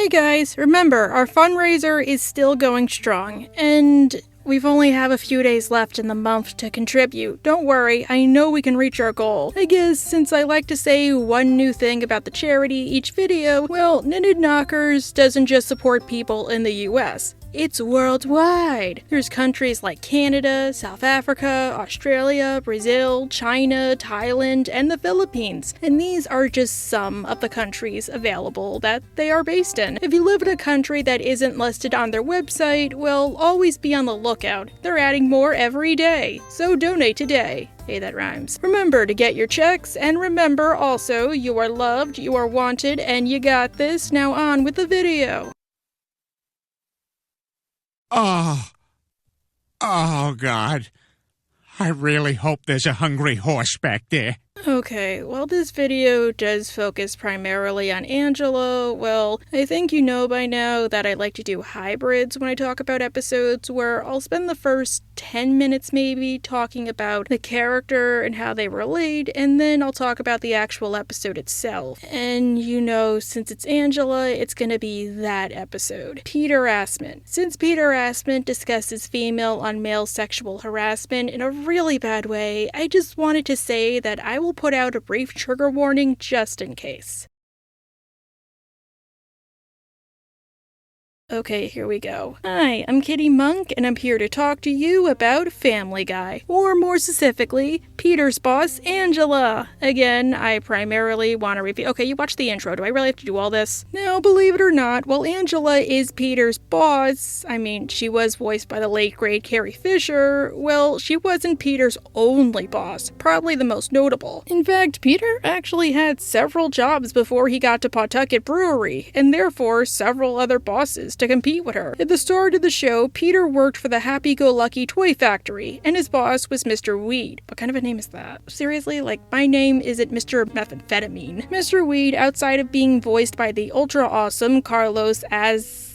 Hey guys, remember, our fundraiser is still going strong, and we've only have a few days left in the month to contribute. Don't worry, I know we can reach our goal. I guess since I like to say one new thing about the charity each video, well, Knitted Knockers doesn't just support people in the US. It's worldwide. There's countries like Canada, South Africa, Australia, Brazil, China, Thailand, and the Philippines. And these are just some of the countries available that they are based in. If you live in a country that isn't listed on their website, well, always be on the lookout. They're adding more every day. So donate today. Hey, that rhymes. Remember to get your checks, and remember also, you are loved, you are wanted, and you got this. Now on with the video. Oh, God. I really hope there's a hungry horse back there. Okay, well this video does focus primarily on Angela. Well, I think you know by now that I like to do hybrids when I talk about episodes, where I'll spend the first 10 minutes maybe talking about the character and how they relate, and then I'll talk about the actual episode itself. And you know, since it's Angela, it's gonna be that episode. Peter-assment. Since Peter-assment discusses female on male sexual harassment in a really bad way, I just wanted to say that I will put out a brief trigger warning just in case. Okay, here we go. Hi, I'm Kitty Monk, and I'm here to talk to you about Family Guy. Or more specifically, Peter's boss, Angela. Again, I primarily want to review— okay, you watched the intro. Do I really have to do all this? Now, believe it or not, while Angela is Peter's boss, I mean, she was voiced by the late great Carrie Fisher, well, she wasn't Peter's only boss, probably the most notable. In fact, Peter actually had several jobs before he got to Pawtucket Brewery, and therefore several other bosses to compete with her. At the start of the show, Peter worked for the Happy-Go-Lucky Toy Factory, and his boss was Mr. Weed. What kind of a name is that? Seriously? Like, my name isn't Mr. Methamphetamine. Mr. Weed, outside of being voiced by the ultra-awesome Carlos Alazraki?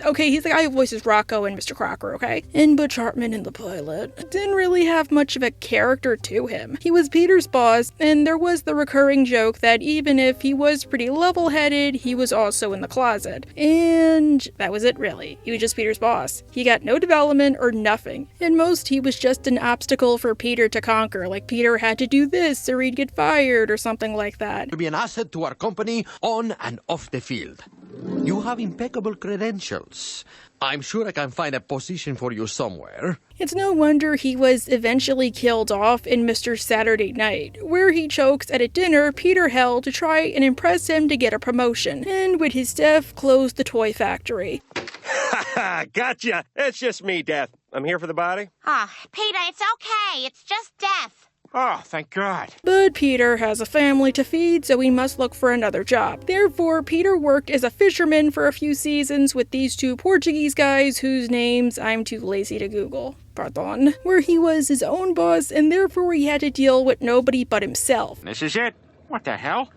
Okay, he's the guy who voices Rocco and Mr. Crocker, okay? And Butch Hartman in the pilot. Didn't really have much of a character to him. He was Peter's boss, and there was the recurring joke that even if he was pretty level-headed, he was also in the closet. And that was it, really. He was just Peter's boss. He got no development or nothing. At most, he was just an obstacle for Peter to conquer, like Peter had to do this or he'd get fired or something like that. To be an asset to our company on and off the field. You have impeccable credentials. I'm sure I can find a position for you somewhere. It's no wonder he was eventually killed off in Mr. Saturday Night, where he chokes at a dinner Peter held to try and impress him to get a promotion, and with his death closed the toy factory. Ha ha! Gotcha! It's just me, Death. I'm here for the body. Peter, it's okay. It's just Death. Oh, thank God. But Peter has a family to feed, so he must look for another job. Therefore, Peter worked as a fisherman for a few seasons with these two Portuguese guys whose names I'm too lazy to Google. Pardon. Where he was his own boss, and therefore he had to deal with nobody but himself. This is it? What the hell?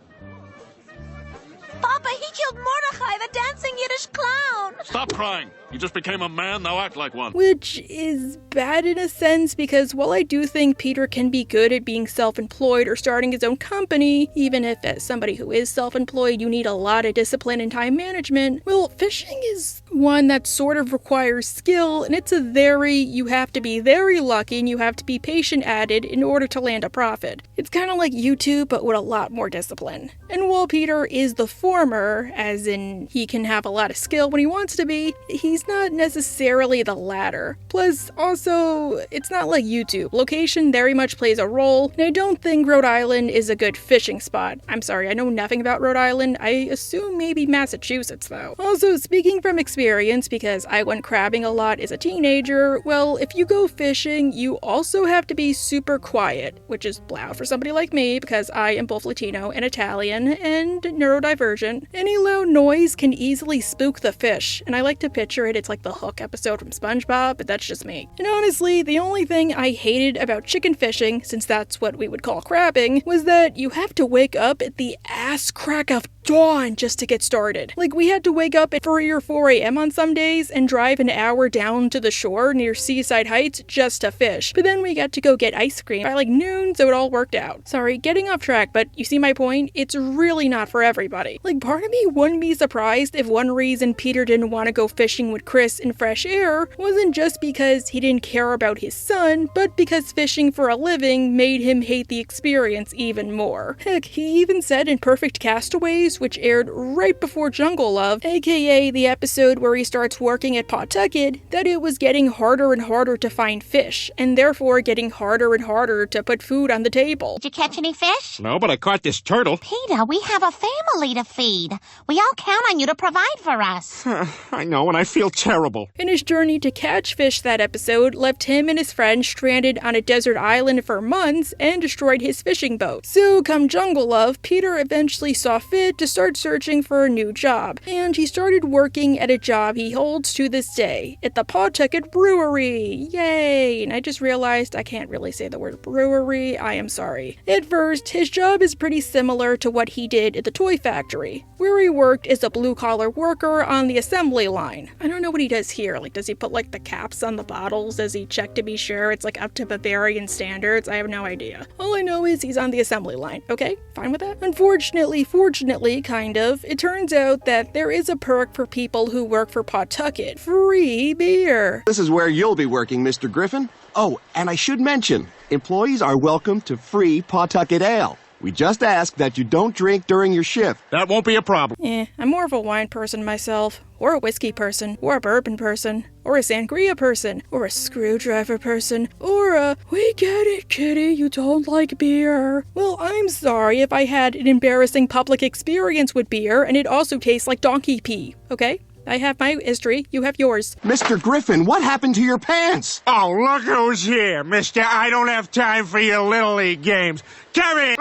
Papa, he killed Mordecai, the dancing Yiddish clown. Stop crying. You just became a man, now act like one. Which is bad in a sense, because while I do think Peter can be good at being self-employed or starting his own company, even if as somebody who is self-employed you need a lot of discipline and time management, well, fishing is one that sort of requires skill, and you have to be very lucky and you have to be patient at it in order to land a profit. It's kind of like YouTube, but with a lot more discipline. And while Peter is the former, as in he can have a lot of skill when he wants to be, he's not necessarily the latter. Plus, also, it's not like YouTube. Location very much plays a role, and I don't think Rhode Island is a good fishing spot. I'm sorry, I know nothing about Rhode Island. I assume maybe Massachusetts, though. Also, speaking from experience, because I went crabbing a lot as a teenager, well, if you go fishing, you also have to be super quiet, which is loud for somebody like me, because I am both Latino and Italian, and neurodivergent. Any loud noise can easily spook the fish, and I like to picture it. It's like the Hook episode from SpongeBob, but that's just me. And honestly, the only thing I hated about chicken fishing, since that's what we would call crabbing, was that you have to wake up at the ass crack of dawn just to get started. Like, we had to wake up at 3 or 4 a.m. on some days and drive an hour down to the shore near Seaside Heights just to fish. But then we got to go get ice cream by like noon, so it all worked out. Sorry, getting off track, but you see my point? It's really not for everybody. Like, part of me wouldn't be surprised if one reason Peter didn't want to go fishing with Chris in fresh air wasn't just because he didn't care about his son, but because fishing for a living made him hate the experience even more. Heck, he even said in Perfect Castaways, which aired right before Jungle Love, aka the episode where he starts working at Pawtucket, that it was getting harder and harder to find fish, and therefore getting harder and harder to put food on the table. Did you catch any fish? No, but I caught this turtle. Peter, we have a family to feed. We all count on you to provide for us. I know, and I feel terrible. And his journey to catch fish that episode left him and his friend stranded on a desert island for months and destroyed his fishing boat. So come Jungle Love, Peter eventually saw fit to start searching for a new job, and he started working at a job he holds to this day, at the Pawtucket Brewery. Yay! And I just realized I can't really say the word brewery, I am sorry. At first, his job is pretty similar to what he did at the toy factory, where he worked as a blue-collar worker on the assembly line. I don't know what he does here, like does he put like the caps on the bottles? Does he check to be sure it's like up to Bavarian standards? I have no idea. All I know is he's on the assembly line, okay? Fine with that? Unfortunately, fortunately, kind of, it turns out that there is a perk for people who work for Pawtucket. Free beer. This is where you'll be working, Mr. Griffin. Oh, and I should mention, employees are welcome to free Pawtucket Ale. We just ask that you don't drink during your shift. That won't be a problem. I'm more of a wine person myself, or a whiskey person, or a bourbon person, or a sangria person, or a screwdriver person, or a, we get it, kitty, you don't like beer. Well, I'm sorry if I had an embarrassing public experience with beer and it also tastes like donkey pee, okay? I have my history, you have yours. Mr. Griffin, what happened to your pants? Oh, look who's here, mister. I don't have time for your Little League games. Come in.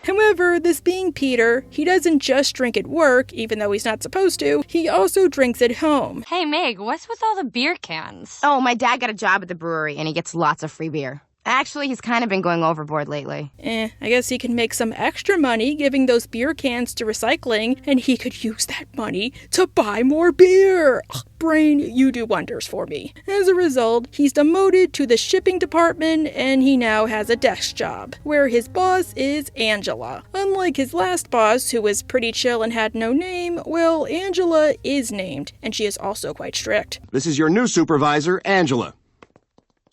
However, this being Peter, he doesn't just drink at work, even though he's not supposed to, he also drinks at home. Hey, Meg, what's with all the beer cans? Oh, my dad got a job at the brewery, and he gets lots of free beer. Actually, he's kind of been going overboard lately. I guess he can make some extra money giving those beer cans to recycling, and he could use that money to buy more beer. Ugh, brain, you do wonders for me. As a result, he's demoted to the shipping department, and he now has a desk job, where his boss is Angela. Unlike his last boss, who was pretty chill and had no name, well, Angela is named, and she is also quite strict. This is your new supervisor, Angela.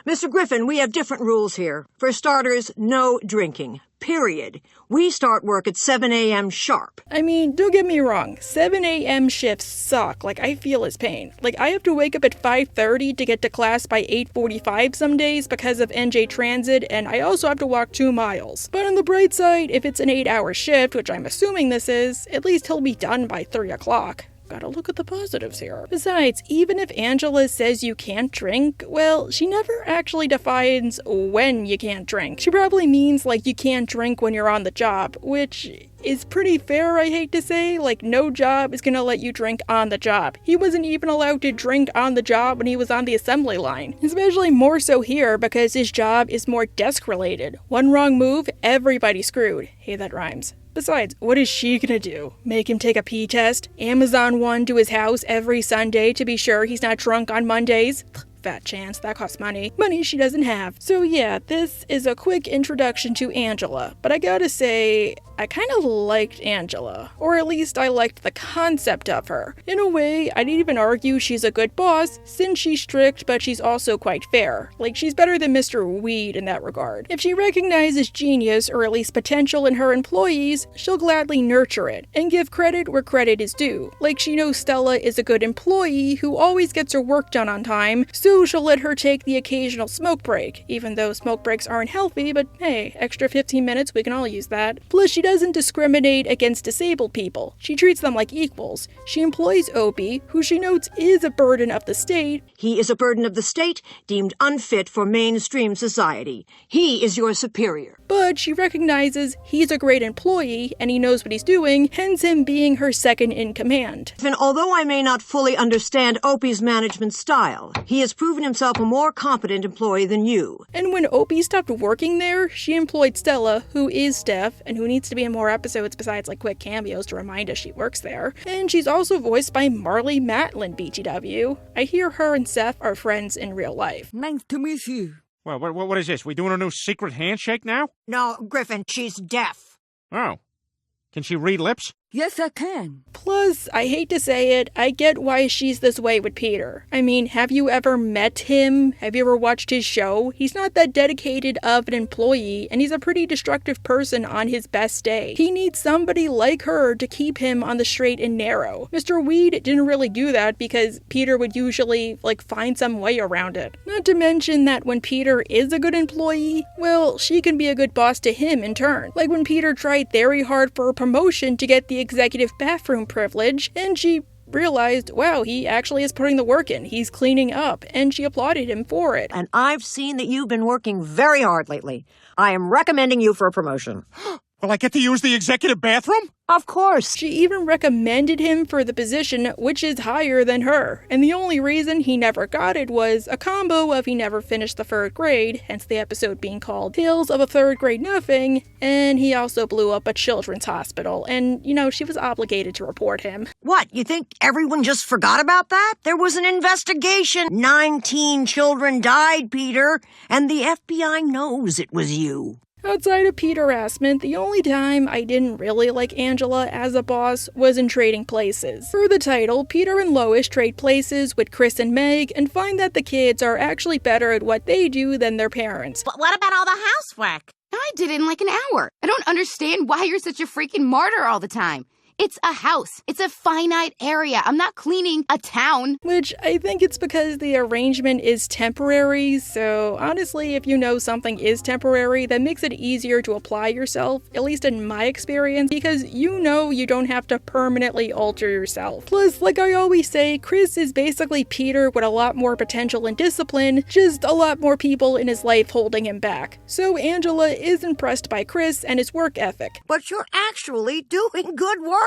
Mr. Griffin, we have different rules here. For starters, no drinking. Period. We start work at 7 a.m. sharp. I mean, don't get me wrong, 7 a.m. shifts suck. Like, I feel his pain. Like, I have to wake up at 5:30 to get to class by 8:45 some days because of NJ Transit, and I also have to walk 2 miles. But on the bright side, if it's an 8-hour shift, which I'm assuming this is, at least he'll be done by 3 o'clock. Gotta look at the positives here. Besides, even if Angela says you can't drink, well, she never actually defines when you can't drink. She probably means like you can't drink when you're on the job, which is pretty fair, I hate to say. Like, no job is gonna let you drink on the job. He wasn't even allowed to drink on the job when he was on the assembly line. Especially more so here because his job is more desk related. One wrong move, everybody's screwed. Hey, that rhymes. Besides, what is she gonna do? Make him take a pee test? Amazon one to his house every Sunday to be sure he's not drunk on Mondays? Fat chance, that costs money. Money she doesn't have. So yeah, this is a quick introduction to Angela, but I gotta say, I kind of liked Angela, or at least I liked the concept of her. In a way, I'd even argue she's a good boss, since she's strict, but she's also quite fair. Like, she's better than Mr. Weed in that regard. If she recognizes genius, or at least potential in her employees, she'll gladly nurture it, and give credit where credit is due. Like, she knows Stella is a good employee who always gets her work done on time, so she'll let her take the occasional smoke break, even though smoke breaks aren't healthy, but hey, extra 15 minutes, we can all use that. Plus, she doesn't discriminate against disabled people. She treats them like equals. She employs Opie, who she notes is a burden of the state. He is a burden of the state, deemed unfit for mainstream society. He is your superior. But she recognizes he's a great employee and he knows what he's doing, hence him being her second in command. And although I may not fully understand Opie's management style, he has proven himself a more competent employee than you. And when Opie stopped working there, she employed Stella, who is deaf and who needs to to be in more episodes besides like quick cameos to remind us she works there. And she's also voiced by Marlee Matlin, BTW. I hear her and Seth are friends in real life. Nice to meet you. Well, what is this? We doing a new secret handshake now? No, Griffin, she's deaf. Oh. Can she read lips? Yes, I can. Plus, I hate to say it, I get why she's this way with Peter. I mean, have you ever met him? Have you ever watched his show? He's not that dedicated of an employee, and he's a pretty destructive person on his best day. He needs somebody like her to keep him on the straight and narrow. Mr. Weed didn't really do that because Peter would usually, find some way around it. Not to mention that when Peter is a good employee, well, she can be a good boss to him in turn. Like when Peter tried very hard for a promotion to get the executive bathroom privilege, and she realized, wow, he actually is putting the work in. He's cleaning up, and she applauded him for it. And I've seen that you've been working very hard lately. I am recommending you for a promotion. Will I get to use the executive bathroom? Of course. She even recommended him for the position, which is higher than her. And the only reason he never got it was a combo of he never finished the 3rd grade, hence the episode being called Tales of a 3rd Grade Nothing, and he also blew up a children's hospital, and, she was obligated to report him. What, you think everyone just forgot about that? There was an investigation. 19 children died, Peter, and the FBI knows it was you. Outside of peter-assment, the only time I didn't really like Angela as a boss was in Trading Places. For the title, Peter and Lois trade places with Chris and Meg and find that the kids are actually better at what they do than their parents. But what about all the housework? I did it in like an hour. I don't understand why you're such a freaking martyr all the time. It's a house. It's a finite area. I'm not cleaning a town. Which I think it's because the arrangement is temporary, so honestly, if you know something is temporary, that makes it easier to apply yourself, at least in my experience, because you don't have to permanently alter yourself. Plus, like I always say, Chris is basically Peter with a lot more potential and discipline, just a lot more people in his life holding him back. So Angela is impressed by Chris and his work ethic. But you're actually doing good work.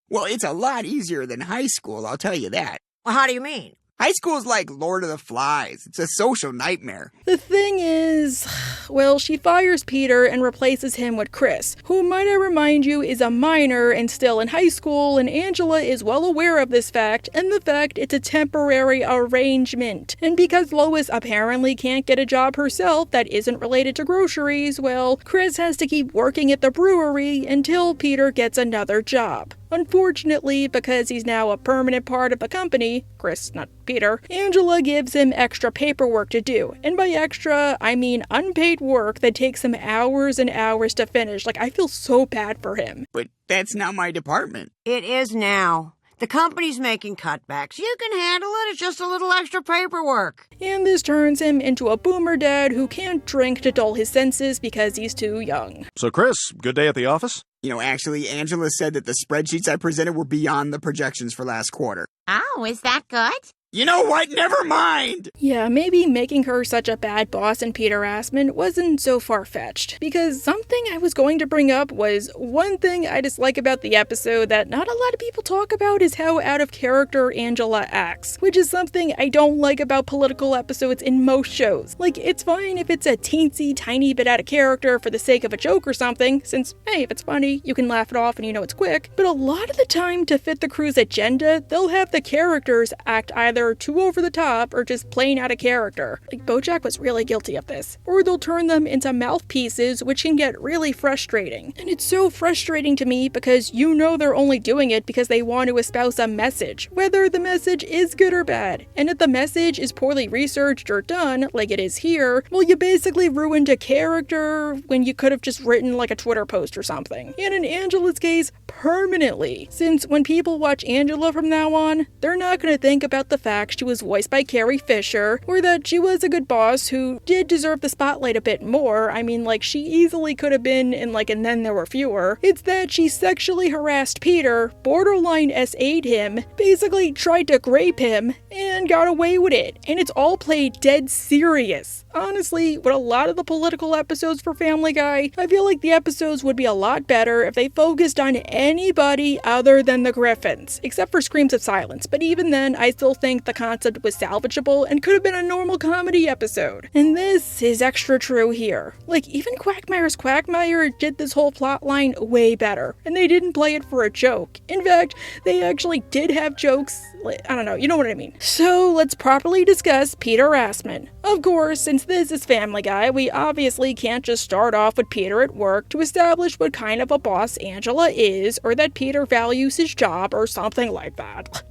Well, it's a lot easier than high school, I'll tell you that. Well, how do you mean? High school's like Lord of the Flies. It's a social nightmare. The thing is, well, she fires Peter and replaces him with Chris, who, might I remind you, is a minor and still in high school, and Angela is well aware of this fact, and the fact it's a temporary arrangement. And because Lois apparently can't get a job herself that isn't related to groceries, well, Chris has to keep working at the brewery until Peter gets another job. Unfortunately, because he's now a permanent part of the company, Chris, not Peter, Angela gives him extra paperwork to do. And by extra, I mean unpaid work that takes him hours and hours to finish. I feel so bad for him. But that's not my department. It is now. The company's making cutbacks. You can handle it. It's just a little extra paperwork. And this turns him into a boomer dad who can't drink to dull his senses because he's too young. So, Chris, good day at the office? Actually, Angela said that the spreadsheets I presented were beyond the projections for last quarter. Oh, is that good? You know what? Never mind! Yeah, maybe making her such a bad boss in peter-assment wasn't so far-fetched. Because something I was going to bring up was one thing I dislike about the episode that not a lot of people talk about is how out of character Angela acts. Which is something I don't like about political episodes in most shows. It's fine if it's a teensy tiny bit out of character for the sake of a joke or something, since, hey, if it's funny, you can laugh it off and it's quick. But a lot of the time, to fit the crew's agenda, they'll have the characters act either too over the top or just plain out of character. BoJack was really guilty of this. Or they'll turn them into mouthpieces, which can get really frustrating. And it's so frustrating to me because they're only doing it because they want to espouse a message, whether the message is good or bad. And if the message is poorly researched or done, like it is here, well, you basically ruined a character when you could have just written a Twitter post or something. And in Angela's case, permanently. Since when people watch Angela from now on, they're not going to think about the fact she was voiced by Carrie Fisher, or that she was a good boss who did deserve the spotlight a bit more. I mean, she easily could have been in And Then There Were Fewer. It's that she sexually harassed Peter, borderline SA'd him, basically tried to grape him, and and got away with it. And it's all played dead serious. Honestly, with a lot of the political episodes for Family Guy, I feel like the episodes would be a lot better if they focused on anybody other than the Griffins, except for Screams of Silence. But even then, I still think the concept was salvageable and could have been a normal comedy episode. And this is extra true here. Like, even Quagmire's Quagmire did this whole plotline way better, and they didn't play it for a joke. In fact, they actually did have jokes. I don't know, you know what I mean. So let's properly discuss peter-assment. Of course, since this is Family Guy, we obviously can't just start off with Peter at work to establish what kind of a boss Angela is, or that Peter values his job, or something like that.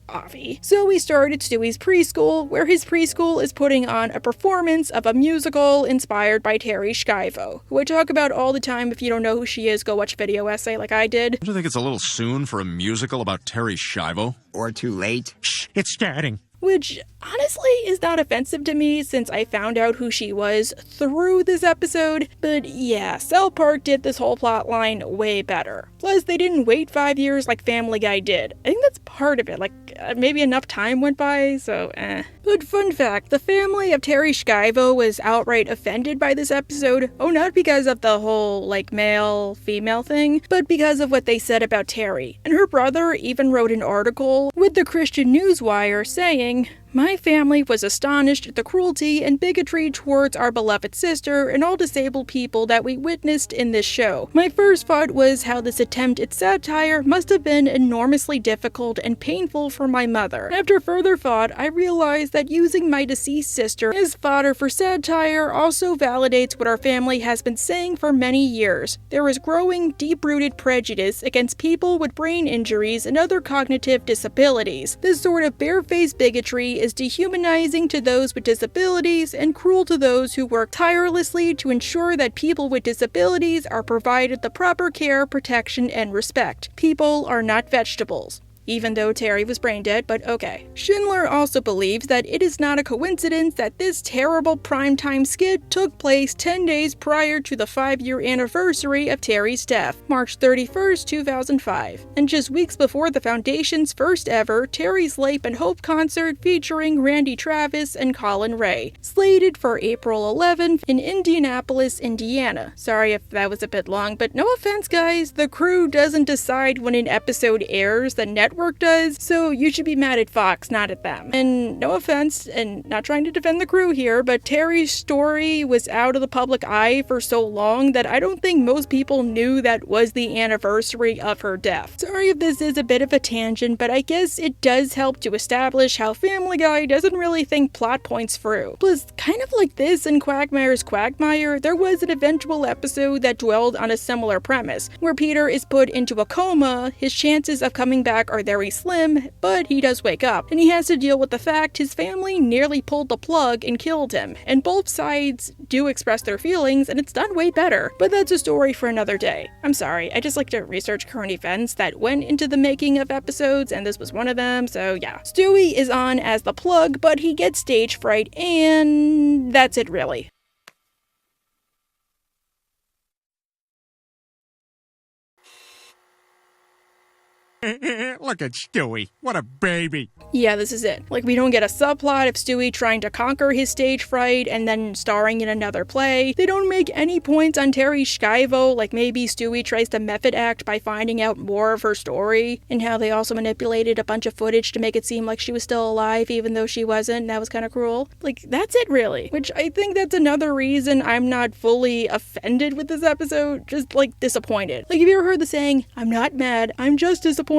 Avi. So we start at Stewie's preschool, where his preschool is putting on a performance of a musical inspired by Terri Schiavo, who I talk about all the time. If you don't know who she is, go watch a video essay like I did. Don't you think it's a little soon for a musical about Terri Schiavo? Or too late? Shh, it's starting. Which, honestly, is not offensive to me since I found out who she was through this episode. But yeah, South Park did this whole plotline way better. Plus, they didn't wait 5 years like Family Guy did. I think that's part of it, like, maybe enough time went by, so But fun fact, the family of Terri Schiavo was outright offended by this episode. Oh, not because of the whole, like, male-female thing, but because of what they said about Terri. And her brother even wrote an article with the Christian Newswire saying, "My family was astonished at the cruelty and bigotry towards our beloved sister and all disabled people that we witnessed in this show. My first thought was how this attempt at satire must have been enormously difficult and painful for my mother. After further thought, I realized that using my deceased sister as fodder for satire also validates what our family has been saying for many years. There is growing, deep-rooted prejudice against people with brain injuries and other cognitive disabilities. This sort of barefaced bigotry is dehumanizing to those with disabilities and cruel to those who work tirelessly to ensure that people with disabilities are provided the proper care, protection, and respect. People are not vegetables." Even though Terri was brain dead, but okay. Schindler also believes that it is not a coincidence that this terrible primetime skit took place 10 days prior to the 5-year anniversary of Terri's death, March 31st, 2005, and just weeks before the Foundation's first ever Terri's Life and Hope concert featuring Randy Travis and Colin Ray, slated for April 11th in Indianapolis, Indiana. Sorry if that was a bit long, but no offense guys, the crew doesn't decide when an episode airs, the network does, so you should be mad at Fox, not at them. And no offense, and not trying to defend the crew here, but Terri's story was out of the public eye for so long that I don't think most people knew that was the anniversary of her death. Sorry if this is a bit of a tangent, but I guess it does help to establish how Family Guy doesn't really think plot points through. Plus, kind of like this in Quagmire's Quagmire, there was an eventual episode that dwelled on a similar premise, where Peter is put into a coma, his chances of coming back are very slim, but he does wake up, and he has to deal with the fact his family nearly pulled the plug and killed him, and both sides do express their feelings, and it's done way better, but that's a story for another day. I'm sorry, I just like to research current events that went into the making of episodes, and this was one of them, so yeah. Stewie is on as the plug, but he gets stage fright, and that's it really. Look at Stewie. What a baby. Yeah, this is it. Like, we don't get a subplot of Stewie trying to conquer his stage fright and then starring in another play. They don't make any points on Terri Schiavo, like maybe Stewie tries to method act by finding out more of her story, and how they also manipulated a bunch of footage to make it seem like she was still alive even though she wasn't, and that was kind of cruel. Like, that's it really. Which I think that's another reason I'm not fully offended with this episode, just like disappointed. Like, have you ever heard the saying, "I'm not mad, I'm just disappointed"?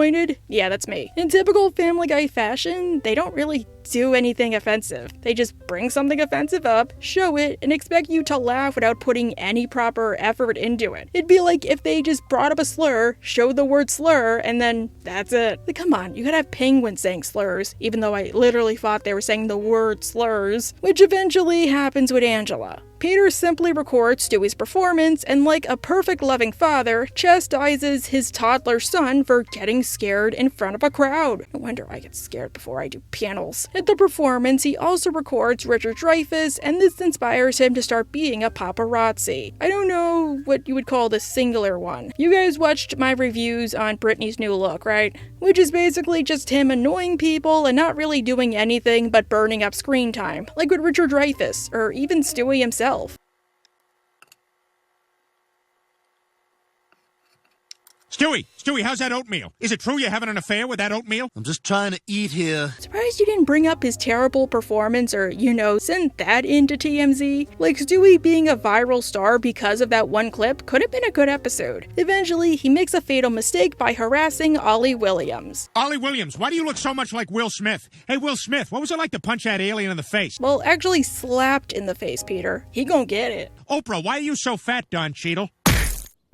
Yeah, that's me. In typical Family Guy fashion, they don't really do anything offensive. They just bring something offensive up, show it, and expect you to laugh without putting any proper effort into it. It'd be like if they just brought up a slur, showed the word slur, and then that's it. Like, come on, you gotta have penguins saying slurs, even though I literally thought they were saying the word slurs, which eventually happens with Angela. Peter simply records Stewie's performance and, like a perfect loving father, chastises his toddler son for getting scared in front of a crowd. No wonder I get scared before I do panels. At the performance, he also records Richard Dreyfuss, and this inspires him to start being a paparazzi. I don't know what you would call the singular one. You guys watched my reviews on Britney's new look, right? Which is basically just him annoying people and not really doing anything but burning up screen time, like with Richard Dreyfuss, or even Stewie himself. Stewie, how's that oatmeal? Is it true you're having an affair with that oatmeal? I'm just trying to eat here. Surprised you didn't bring up his terrible performance or, send that into TMZ. Like, Stewie being a viral star because of that one clip could have been a good episode. Eventually, he makes a fatal mistake by harassing Ollie Williams. Ollie Williams, why do you look so much like Will Smith? Hey, Will Smith, what was it like to punch that alien in the face? Well, actually slapped in the face, Peter. He gon' get it. Oprah, why are you so fat, Don Cheadle?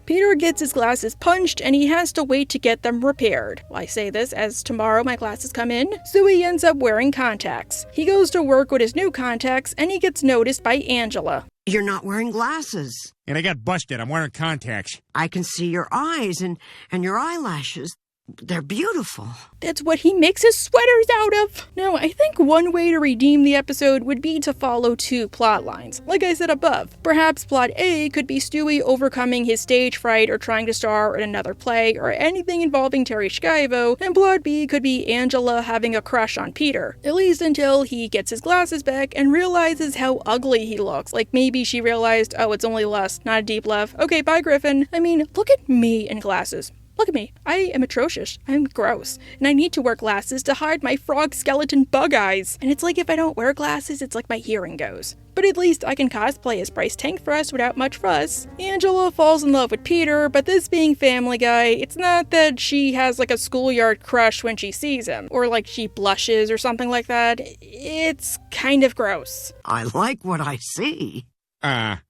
Peter gets his glasses punched and he has to wait to get them repaired. I say this as tomorrow my glasses come in, so he ends up wearing contacts. He goes to work with his new contacts and he gets noticed by Angela. You're not wearing glasses. And I got busted. I'm wearing contacts. I can see your eyes and your eyelashes. They're beautiful. That's what he makes his sweaters out of. Now, I think one way to redeem the episode would be to follow two plot lines. Like I said above, perhaps plot A could be Stewie overcoming his stage fright or trying to star in another play or anything involving Terri Schiavo, and plot B could be Angela having a crush on Peter. At least until he gets his glasses back and realizes how ugly he looks. Like maybe she realized, oh, it's only lust, not a deep love. Okay, bye Griffin. I mean, look at me in glasses. Look at me. I am atrocious. I'm gross. And I need to wear glasses to hide my frog skeleton bug eyes. And it's like if I don't wear glasses, it's like my hearing goes. But at least I can cosplay as Bryce Tank Thrust without much fuss. Angela falls in love with Peter, but this being Family Guy, it's not that she has like a schoolyard crush when she sees him, or like she blushes or something like that. It's kind of gross. I like what I see. Oh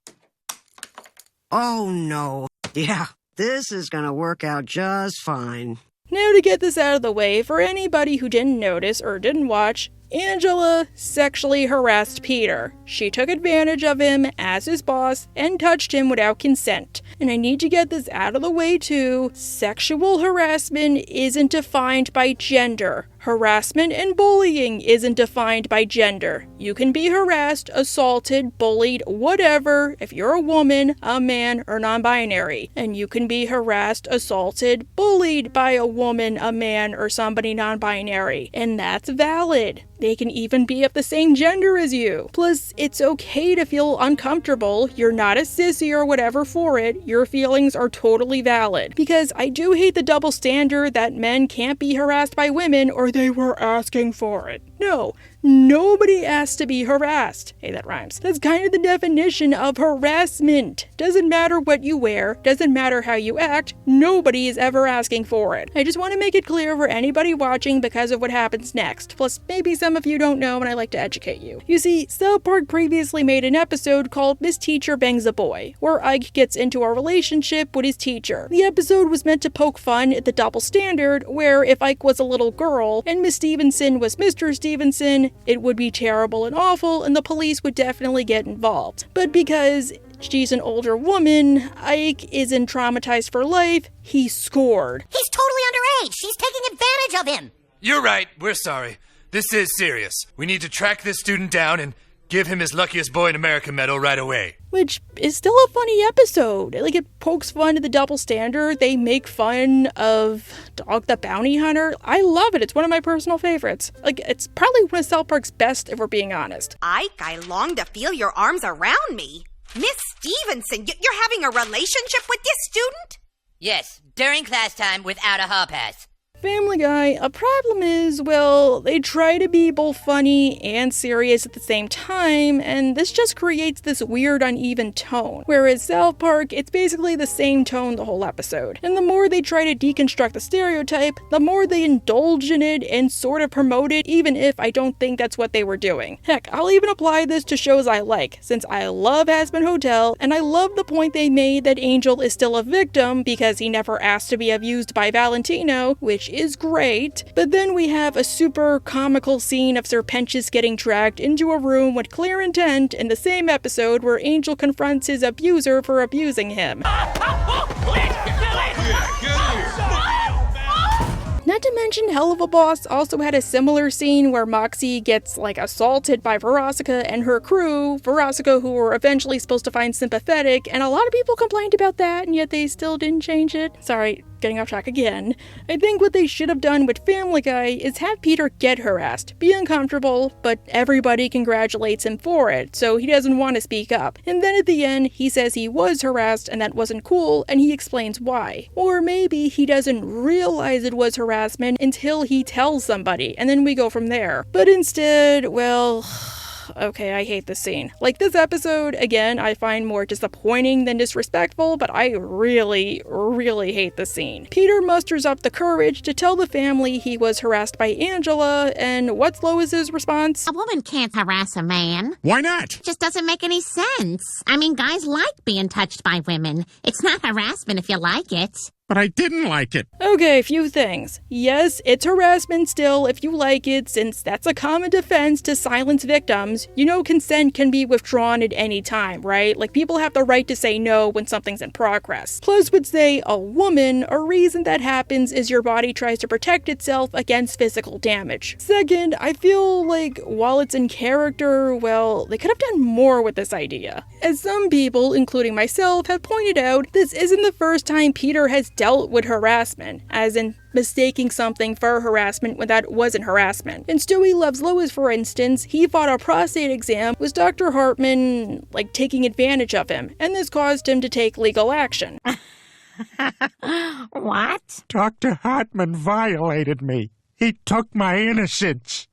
no. Yeah. This is gonna work out just fine. Now to get this out of the way, for anybody who didn't notice or didn't watch, Angela sexually harassed Peter. She took advantage of him as his boss and touched him without consent. And I need to get this out of the way too. Sexual harassment isn't defined by gender. Harassment and bullying isn't defined by gender. You can be harassed, assaulted, bullied, whatever, if you're a woman, a man, or non-binary. And you can be harassed, assaulted, bullied by a woman, a man, or somebody non-binary. And that's valid. They can even be of the same gender as you. Plus, it's okay to feel uncomfortable. You're not a sissy or whatever for it. Your feelings are totally valid. Because I do hate the double standard that men can't be harassed by women or they were asking for it. No, nobody asked to be harassed. Hey, that rhymes. That's kind of the definition of harassment. Doesn't matter what you wear, doesn't matter how you act, nobody is ever asking for it. I just want to make it clear for anybody watching because of what happens next. Plus, maybe some of you don't know and I like to educate you. You see, South Park previously made an episode called Miss Teacher Bangs a Boy, where Ike gets into a relationship with his teacher. The episode was meant to poke fun at the double standard, where if Ike was a little girl and Miss Stevenson was Mr. Stevenson, it would be terrible and awful and the police would definitely get involved. But because she's an older woman, Ike isn't traumatized for life, he scored. He's totally underage. She's taking advantage of him. You're right. We're sorry. This is serious. We need to track this student down and give him his Luckiest Boy in America medal right away. Which is still a funny episode. Like, it pokes fun at the double standard. They make fun of Dog the Bounty Hunter. I love it. It's one of my personal favorites. Like, it's probably one of South Park's best, if we're being honest. Ike, I long to feel your arms around me. Miss Stevenson, you're having a relationship with this student? Yes, during class time without a hall pass. Family Guy, a problem is, well, they try to be both funny and serious at the same time, and this just creates this weird uneven tone. Whereas South Park, it's basically the same tone the whole episode. And the more they try to deconstruct the stereotype, the more they indulge in it and sort of promote it, even if I don't think that's what they were doing. Heck, I'll even apply this to shows I like, since I love Hazbin Hotel, and I love the point they made that Angel is still a victim because he never asked to be abused by Valentino, which which is great. But then we have a super comical scene of Sir Pentious getting dragged into a room with clear intent in the same episode where Angel confronts his abuser for abusing him. Not to mention, Hell of a Boss also had a similar scene where Moxie gets, assaulted by Veronica and her crew, Veronica who were eventually supposed to find sympathetic, and a lot of people complained about that, and yet they still didn't change it. Sorry, getting off track again. I think what they should have done with Family Guy is have Peter get harassed, be uncomfortable, but everybody congratulates him for it, so he doesn't want to speak up. And then at the end, he says he was harassed and that wasn't cool, and he explains why. Or maybe he doesn't realize it was harassment until he tells somebody, and then we go from there. But instead, well... okay, I hate this scene. This episode, again, I find more disappointing than disrespectful, but I really, really hate the scene. Peter musters up the courage to tell the family he was harassed by Angela, and what's Lois's response? A woman can't harass a man. Why not? Just doesn't make any sense. I mean, guys like being touched by women. It's not harassment if you like it. But I didn't like it. Okay, few things. Yes, it's harassment still if you like it, since that's a common defense to silence victims. You know consent can be withdrawn at any time, right? People have the right to say no when something's in progress. Plus would say a woman, a reason that happens is your body tries to protect itself against physical damage. Second, I feel like while it's in character, well, they could have done more with this idea. As some people, including myself, have pointed out, this isn't the first time Peter has dealt with harassment, as in mistaking something for harassment when that wasn't harassment. In Stewie Loves Lois, for instance, he fought a prostate exam with Dr. Hartman, taking advantage of him, and this caused him to take legal action. What? Dr. Hartman violated me. He took my innocence.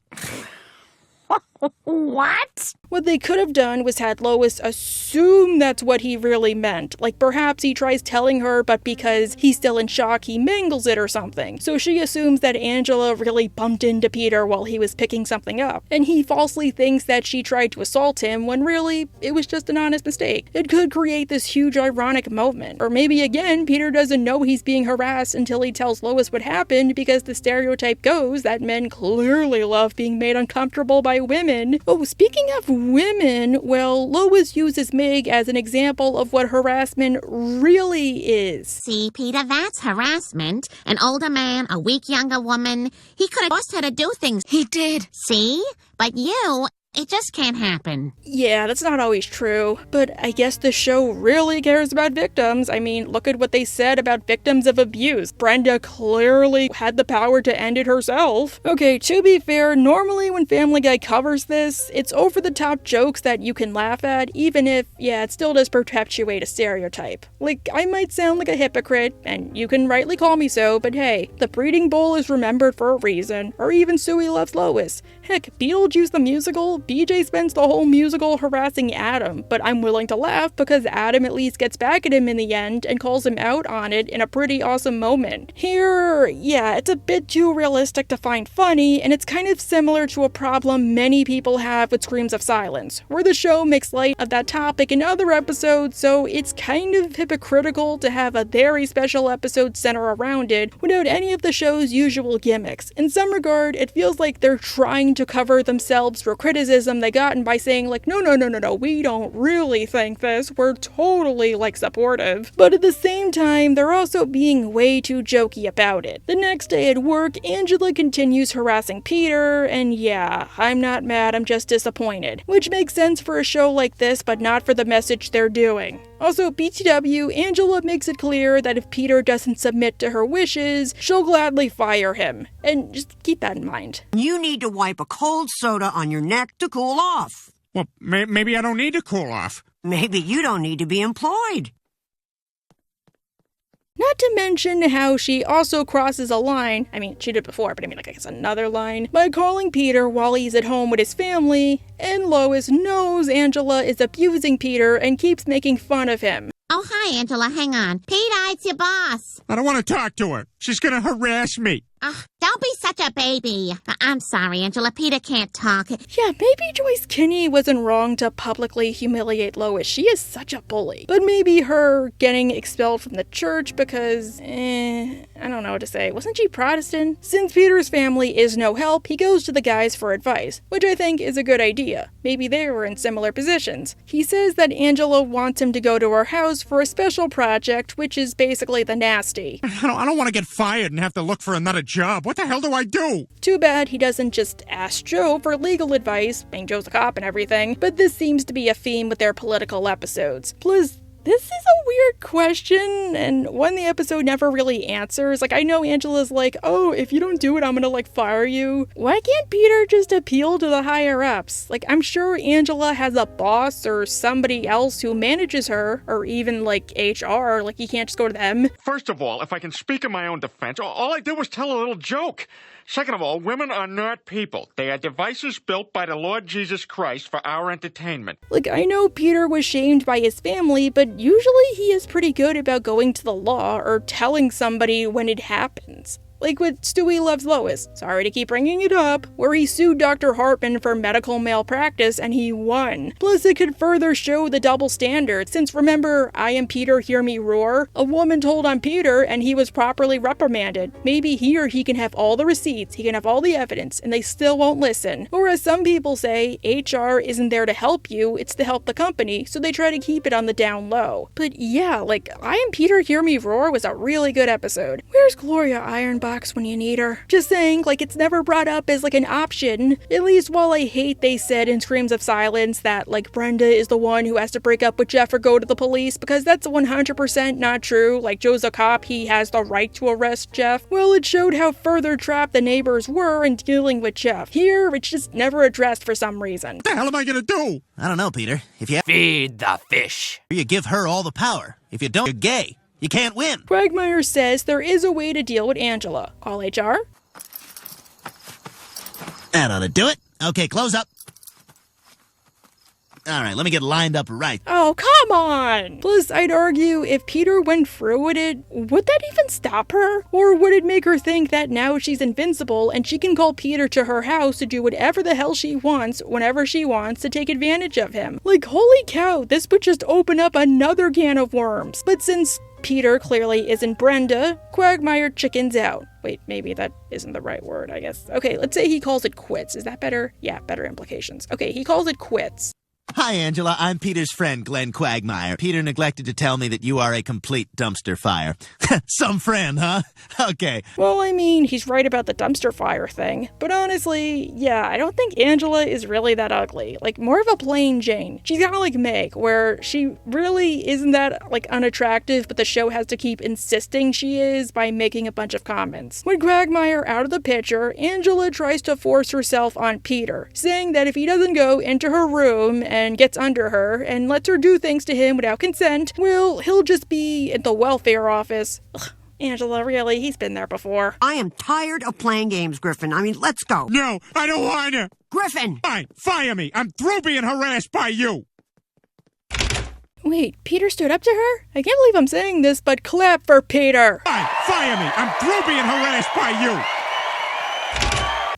What? What they could have done was had Lois assume that's what he really meant. Perhaps he tries telling her, but because he's still in shock, he mangles it or something. So she assumes that Angela really bumped into Peter while he was picking something up. And he falsely thinks that she tried to assault him when really, it was just an honest mistake. It could create this huge ironic moment. Or maybe again, Peter doesn't know he's being harassed until he tells Lois what happened because the stereotype goes that men clearly love being made uncomfortable by women. Oh, speaking of women, well, Lois uses Meg as an example of what harassment really is. See, Peter, that's harassment. An older man, a weak younger woman. He could have forced her to do things. He did. See? But you... it just can't happen. Yeah, that's not always true, but I guess the show really cares about victims. I mean, look at what they said about victims of abuse. Brenda clearly had the power to end it herself. Okay, to be fair, normally when Family Guy covers this, it's over-the-top jokes that you can laugh at, even if, yeah, it still does perpetuate a stereotype. I might sound like a hypocrite, and you can rightly call me so, but hey, the breeding bowl is remembered for a reason, or even Stewie Loves Lois. Heck, Beetlejuice the musical, BJ spends the whole musical harassing Adam, but I'm willing to laugh because Adam at least gets back at him in the end and calls him out on it in a pretty awesome moment. Here, yeah, it's a bit too realistic to find funny, and it's kind of similar to a problem many people have with Screams of Silence, where the show makes light of that topic in other episodes, so it's kind of hypocritical to have a very special episode center around it without any of the show's usual gimmicks. In some regard, it feels like they're trying to cover themselves for criticism they gotten by saying no, we don't really think this, we're totally supportive. But at the same time, they're also being way too jokey about it. The next day at work, Angela continues harassing Peter, and yeah, I'm not mad, I'm just disappointed. Which makes sense for a show like this, but not for the message they're doing. Also, BTW, Angela makes it clear that if Peter doesn't submit to her wishes, she'll gladly fire him. And just keep that in mind. You need to wipe a cold soda on your neck to cool off. Well, maybe I don't need to cool off. Maybe you don't need to be employed. Not to mention how she also crosses a line, I mean, she did before, but I guess another line, by calling Peter while he's at home with his family, and Lois knows Angela is abusing Peter and keeps making fun of him. Oh, hi, Angela, hang on. Peter, it's your boss. I don't want to talk to her. She's going to harass me. Don't be such a baby. I'm sorry, Angela. Peter can't talk. Yeah, maybe Joyce Kinney wasn't wrong to publicly humiliate Lois. She is such a bully. But maybe her getting expelled from the church because, I don't know what to say. Wasn't she Protestant? Since Peter's family is no help, he goes to the guys for advice, which I think is a good idea. Maybe they were in similar positions. He says that Angela wants him to go to her house for a special project, which is basically the nasty. I don't want to get fired and have to look for another job. What the hell do I do? Too bad he doesn't just ask Joe for legal advice, being Joe's a cop and everything, but this seems to be a theme with their political episodes. Plus, this is a weird question, and one the episode never really answers. Like, I know Angela's like, oh, if you don't do it, I'm gonna, fire you. Why can't Peter just appeal to the higher-ups? Like, I'm sure Angela has a boss or somebody else who manages her, or even, HR. Like, he can't just go to them. First of all, if I can speak in my own defense, all I did was tell a little joke. Second of all, women are not people. They are devices built by the Lord Jesus Christ for our entertainment. I know Peter was shamed by his family, but usually he is pretty good about going to the law or telling somebody when it happens. Like with Stewie Loves Lois, sorry to keep bringing it up, where he sued Dr. Hartman for medical malpractice and he won. Plus it could further show the double standard, since remember, I am Peter, hear me roar? A woman told on Peter and he was properly reprimanded. Maybe here he can have all the receipts, he can have all the evidence, and they still won't listen. Or as some people say, HR isn't there to help you, it's to help the company, so they try to keep it on the down low. But yeah, I am Peter, hear me roar was a really good episode. Where's Gloria Ironbox when you need her? Just saying, it's never brought up as an option. At least while I hate they said in Screams of Silence that Brenda is the one who has to break up with Jeff or go to the police, because that's 100% not true. Joe's a cop, he has the right to arrest Jeff. Well, it showed how further trapped the neighbors were in dealing with Jeff. Here, it's just never addressed for some reason. What the hell am I gonna do? I don't know, Peter. If you feed the fish, you give her all the power. If you don't, you're gay. You can't win. Quagmire says there is a way to deal with Angela. Call HR. That ought to do it. Okay, close up. All right, let me get lined up right. Oh, come on! Plus, I'd argue if Peter went through with it, would that even stop her? Or would it make her think that now she's invincible and she can call Peter to her house to do whatever the hell she wants, whenever she wants, to take advantage of him? Holy cow, this would just open up another can of worms. But since Peter clearly isn't Brenda, Quagmire chickens out. Wait, maybe that isn't the right word, I guess. Okay, let's say he calls it quits. Is that better? Yeah, better implications. Okay, he calls it quits. Hi, Angela. I'm Peter's friend, Glenn Quagmire. Peter neglected to tell me that you are a complete dumpster fire. Some friend, huh? Okay. Well, he's right about the dumpster fire thing. But honestly, yeah, I don't think Angela is really that ugly. More of a plain Jane. She's kind of like Meg, where she really isn't that, unattractive, but the show has to keep insisting she is by making a bunch of comments. With Quagmire out of the picture, Angela tries to force herself on Peter, saying that if he doesn't go into her room and gets under her and lets her do things to him without consent, well, he'll just be at the welfare office. Ugh, Angela, really? He's been there before. I am tired of playing games, Griffin. Let's go. No, I don't want to. Griffin! Fine, fire me. I'm through being harassed by you. Wait, Peter stood up to her? I can't believe I'm saying this, but clap for Peter. Fine, fire me. I'm through being harassed by you.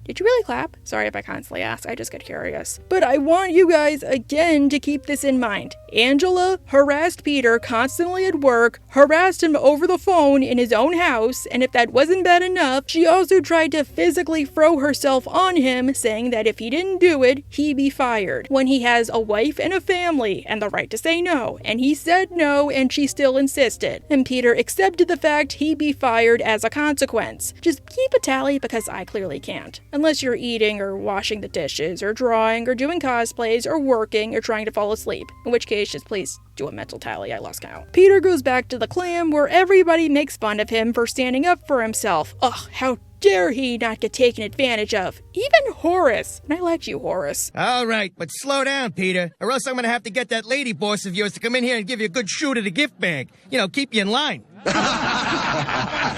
Did you really clap? Sorry if I constantly ask, I just get curious. But I want you guys, again, to keep this in mind. Angela harassed Peter constantly at work, harassed him over the phone in his own house, and if that wasn't bad enough, she also tried to physically throw herself on him, saying that if he didn't do it, he'd be fired. When he has a wife and a family, and the right to say no, and he said no, and she still insisted. And Peter accepted the fact he'd be fired as a consequence. Just keep a tally, because I clearly can't. Unless you're eating or washing the dishes or drawing or doing cosplays or working or trying to fall asleep, in which case just please do a mental tally, I lost count. Peter goes back to the clam where everybody makes fun of him for standing up for himself. Ugh, how dare he not get taken advantage of? Even Horace. And I liked you, Horace. All right, but slow down, Peter, or else I'm gonna have to get that lady boss of yours to come in here and give you a good shoot at a gift bag. Keep you in line.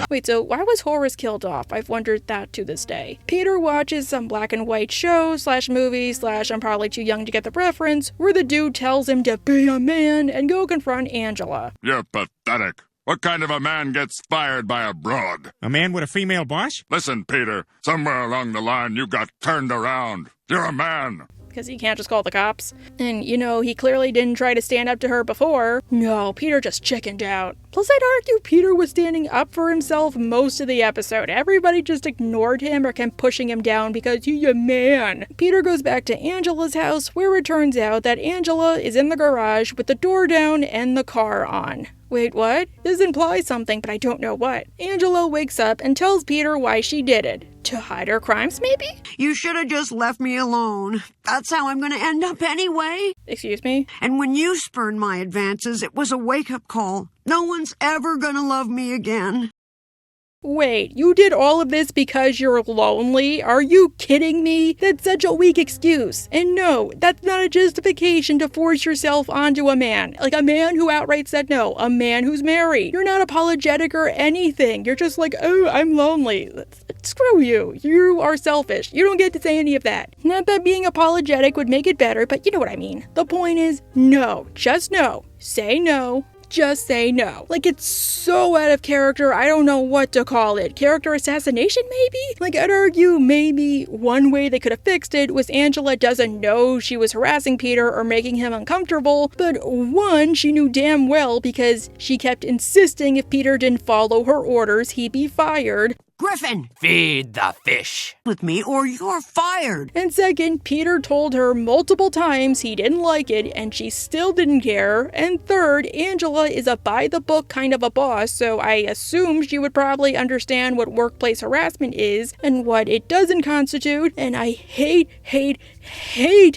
Wait, so why was Horace killed off? I've wondered that to this day. Peter watches some black and white show / movie / I'm probably too young to get the reference, where the dude tells him to be a man and go confront Angela. You're pathetic. What kind of a man gets fired by a broad? A man with a female boss? Listen, Peter, somewhere along the line you got turned around. You're a man. Because he can't just call the cops. And, he clearly didn't try to stand up to her before. No, Peter just chickened out. Plus, I'd argue Peter was standing up for himself most of the episode. Everybody just ignored him or kept pushing him down because he's a man. Peter goes back to Angela's house, where it turns out that Angela is in the garage with the door down and the car on. Wait, what? This implies something, but I don't know what. Angela wakes up and tells Peter why she did it. To hide her crimes, maybe? You should have just left me alone. That's how I'm going to end up anyway. Excuse me? And when you spurned my advances, it was a wake-up call. No one's ever going to love me again. Wait, you did all of this because you're lonely? Are you kidding me? That's such a weak excuse. And no, that's not a justification to force yourself onto a man. Like a man who outright said no, a man who's married. You're not apologetic or anything. You're just like, oh, I'm lonely. Screw you. You are selfish. You don't get to say any of that. Not that being apologetic would make it better, but you know what I mean. The point is, no. Just no. Say no. Just say no. Like, it's so out of character, I don't know what to call it. Character assassination, maybe? Like, I'd argue maybe one way they could have fixed it was Angela doesn't know she was harassing Peter or making him uncomfortable, but one, she knew damn well because she kept insisting if Peter didn't follow her orders, he'd be fired. Griffin! Feed the fish. With me or you're fired. And second, Peter told her multiple times he didn't like it and she still didn't care. And third, Angela is a by-the-book kind of a boss, so I assume she would probably understand what workplace harassment is and what it doesn't constitute. And I hate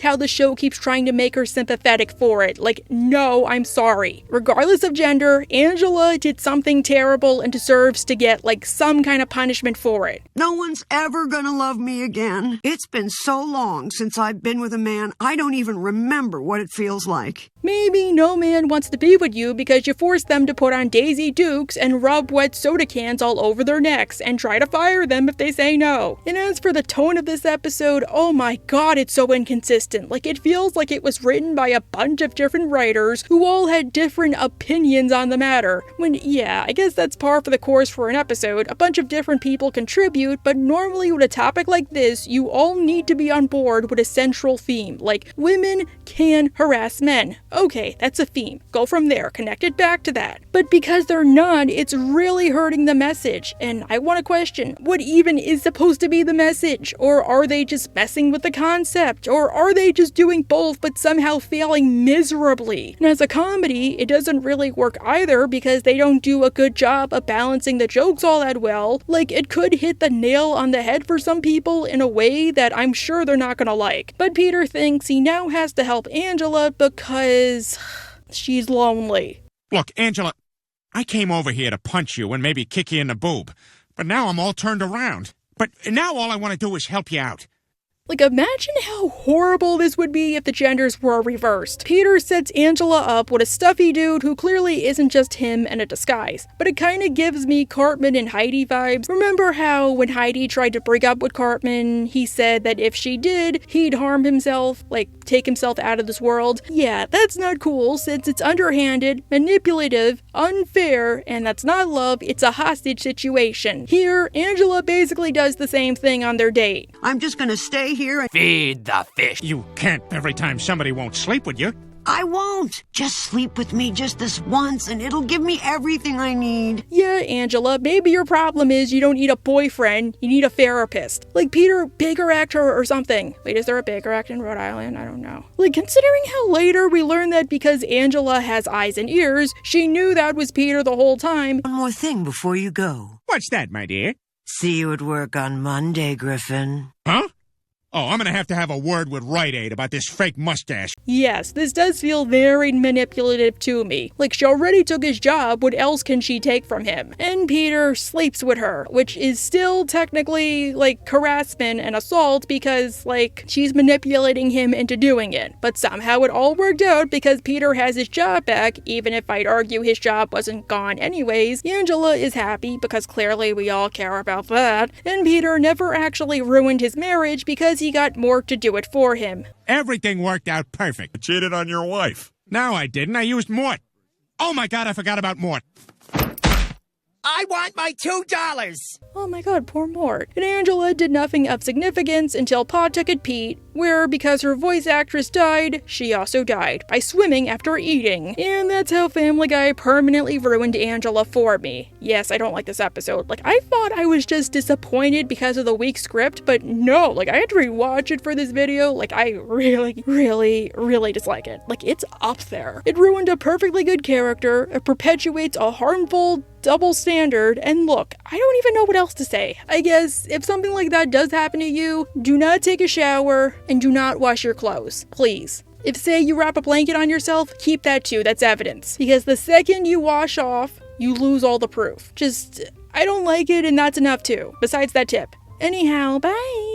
how the show keeps trying to make her sympathetic for it. Like, no, I'm sorry. Regardless of gender, Angela did something terrible and deserves to get, like, some kind of punishment for it. No one's ever gonna love me again. It's been so long since I've been with a man, I don't even remember what it feels like. Maybe no man wants to be with you because you force them to put on Daisy Dukes and rub wet soda cans all over their necks and try to fire them if they say no. And as for the tone of this episode, oh my god, it's so inconsistent. Like, it feels like it was written by a bunch of different writers who all had different opinions on the matter. When, yeah, I guess that's par for the course for an episode. A bunch of different people contribute, but normally with a topic like this, you all need to be on board with a central theme. Like, women can harass men. Okay, that's a theme. Go from there, connect it back to that. But because they're not, it's really hurting the message. And I want to question, what even is supposed to be the message? Or are they just messing with the concept? Or are they just doing both but somehow failing miserably? And as a comedy, it doesn't really work either because they don't do a good job of balancing the jokes all that well. Like, it could hit the nail on the head for some people in a way that I'm sure they're not gonna like. But Peter thinks he now has to help Angela because she's lonely. Look, Angela, I came over here to punch you and maybe kick you in the boob. But now I'm all turned around. But now all I want to do is help you out. Like, imagine how horrible this would be if the genders were reversed. Peter sets Angela up with a stuffy dude who clearly isn't just him in a disguise. But it kind of gives me Cartman and Heidi vibes. Remember how when Heidi tried to break up with Cartman, he said that if she did, he'd harm himself, like take himself out of this world? Yeah, that's not cool since it's underhanded, manipulative, unfair, and that's not love, it's a hostage situation. Here, Angela basically does the same thing on their date. I'm just gonna stay here and feed the fish. You can't every time somebody won't sleep with you. I won't. Just sleep with me just this once and it'll give me everything I need. Yeah, Angela, maybe your problem is you don't need a boyfriend, you need a therapist. Like Peter Baker actor or something. Wait, is there a Baker act in Rhode Island? I don't know. Like, considering how later we learned that because Angela has eyes and ears, she knew that was Peter the whole time. One more thing before you go. What's that, my dear? See you at work on Monday, Griffin. Huh? Oh, I'm gonna have a word with Rite Aid about this fake mustache. Yes, this does feel very manipulative to me. Like, she already took his job, what else can she take from him? And Peter sleeps with her, which is still technically, like, harassment and assault because, like, she's manipulating him into doing it. But somehow it all worked out because Peter has his job back, even if I'd argue his job wasn't gone anyways. Angela is happy because clearly we all care about that. And Peter never actually ruined his marriage because he got Mort to do it for him. Everything worked out perfect. You cheated on your wife. No, I didn't. I used Mort. Oh my god, I forgot about Mort. I want my $2. Oh my god, poor Mort. And Angela did nothing of significance until Pawtucket Pete, where, because her voice actress died, she also died by swimming after eating. And that's how Family Guy permanently ruined Angela for me. Yes, I don't like this episode. Like, I thought I was just disappointed because of the weak script, but no, like, I had to rewatch it for this video. Like, I really dislike it. Like, it's up there. It ruined a perfectly good character, it perpetuates a harmful double standard, and look, I don't even know what else to say. I guess if something like that does happen to you, do not take a shower and do not wash your clothes, please. If, say, you wrap a blanket on yourself, keep that too, that's evidence. Because the second you wash off, you lose all the proof. Just, I don't like it, and that's enough too, besides that tip. Anyhow, bye!